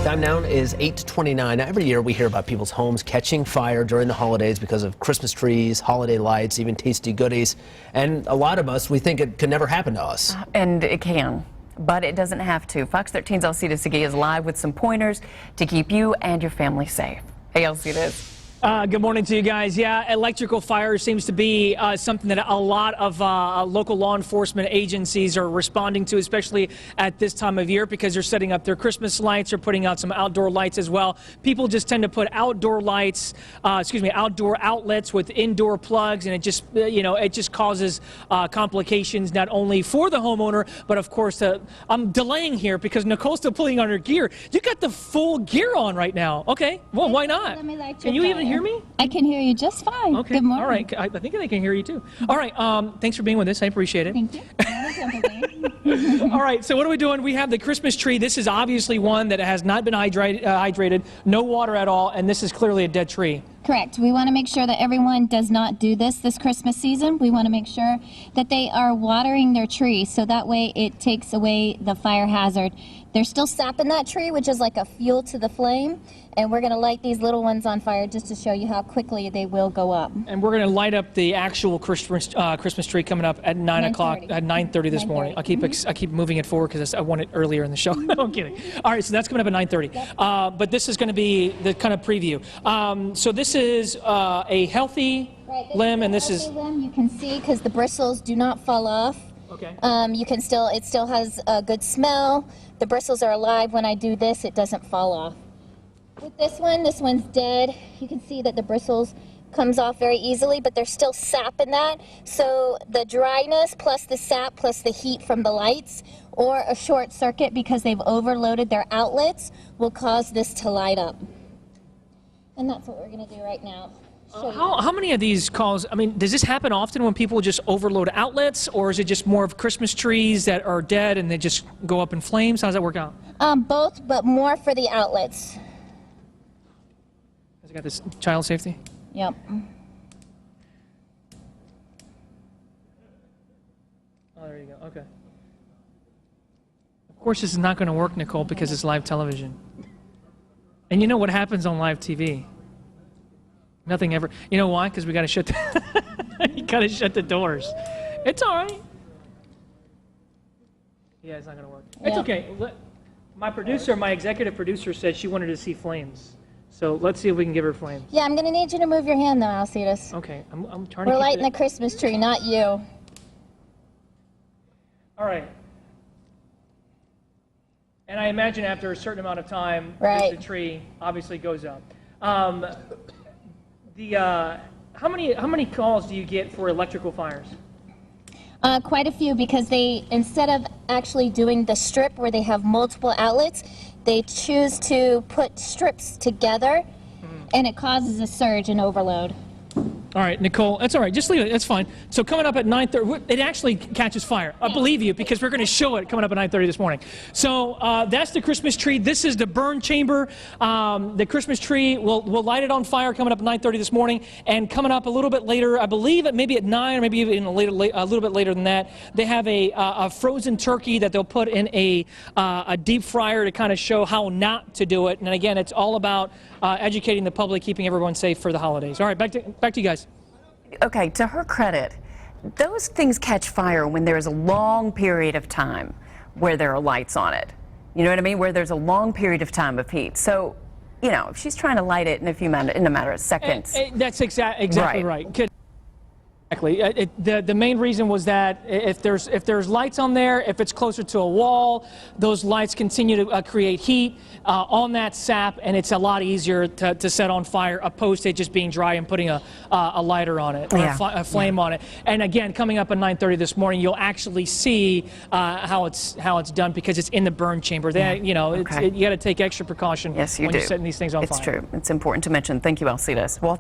Time now is 8:29. Every year we hear about people's homes catching fire during the holidays because of Christmas trees, holiday lights, even tasty goodies. And a lot of us, we think it could never happen to us. And it can, but it doesn't have to. Fox 13's Alcida Segui is live with some pointers to keep you and your family safe. Hey, Alcides. Good morning to you guys. Yeah, electrical fire seems to be something that a lot of local law enforcement agencies are responding to, especially at this time of year, because they're setting up their Christmas lights or putting out some outdoor lights as well. People just tend to put outdoor lights, outdoor outlets with indoor plugs, and it just, it just causes complications not only for the homeowner, but of course, I'm delaying here because Nicole's still putting on her gear. You got the full gear on right now. Okay, well, why not? Can you even hear me? I can hear you just fine. Okay. Good morning. All right. I think they can hear you too. All right. Thanks for being with us. I appreciate it. Thank you. All right. So what are we doing? We have the Christmas tree. This is obviously one that has not been hydrated, no water at all, and this is clearly a dead tree. Correct. We want to make sure that everyone does not do this Christmas season. We want to make sure that they are watering their tree, so that way it takes away the fire hazard. There's still sap in that tree, which is like a fuel to the flame, and we're going to light these little ones on fire just to show you how quickly they will go up. And we're going to light up the actual Christmas tree coming up at 9 o'clock, at 9:30 this morning. I keep moving it forward because I want it earlier in the show. No, I'm kidding. All right, so that's coming up at 9:30. Yep. But this is going to be the kind of preview. So this is a healthy limb, and this is limb. You can see because the bristles do not fall off. okay. It still has a good smell. The bristles are alive. When I do this, it doesn't fall off. With this one's dead. You can see that the bristles comes off very easily, but there's still sap in that. So the dryness plus the sap plus the heat from the lights or a short circuit because they've overloaded their outlets will cause this to light up. And that's what we're going to do right now. How many of these calls, I mean, does this happen often when people just overload outlets, or is it just more of Christmas trees that are dead and they just go up in flames? How does that work out? Both, but more for the outlets. Has it got this child safety? Yep. Oh, there you go. Okay. Of course, this is not going to work, Nicole, because it's live television. And you know what happens on live TV? Nothing ever. You know why? Because we got to shut. You got to shut the doors. It's all right. Yeah, it's not going to work. It's okay. My producer, my executive producer, said she wanted to see flames. So let's see if we can give her flames. Yeah, I'm going to need you to move your hand, though, Alcides. Okay, I'm trying to. We're lighting the Christmas tree, not you. All right. And I imagine after a certain amount of time, right, the tree obviously goes up. How many calls do you get for electrical fires? Quite a few, because they, instead of actually doing the strip where they have multiple outlets, they choose to put strips together, and it causes a surge and overload. All right, Nicole, that's all right. Just leave it. That's fine. So coming up at 9:30, it actually catches fire. I believe you, because we're going to show it coming up at 9:30 this morning. So that's the Christmas tree. This is the burn chamber. The Christmas tree, we'll light it on fire coming up at 9:30 this morning. And coming up a little bit later, I believe maybe at 9 or maybe even a little bit later than that, they have a frozen turkey that they'll put in a deep fryer to kind of show how not to do it. And again, it's all about educating the public, keeping everyone safe for the holidays. All right, back to you guys. Okay, to her credit, those things catch fire when there's a long period of time where there are lights on it. You know what I mean? Where there's a long period of time of heat. So, if she's trying to light it in a matter of seconds. That's exactly right. Exactly. The main reason was that if there's lights on there, if it's closer to a wall, those lights continue to create heat on that sap, and it's a lot easier to set on fire opposed to it just being dry and putting a lighter on it, or a flame on it. And again, coming up at 9:30 this morning, you'll actually see how it's done, because it's in the burn chamber. You got to take extra precaution when you're setting these things on fire. It's true. It's important to mention. Thank you, Alcides.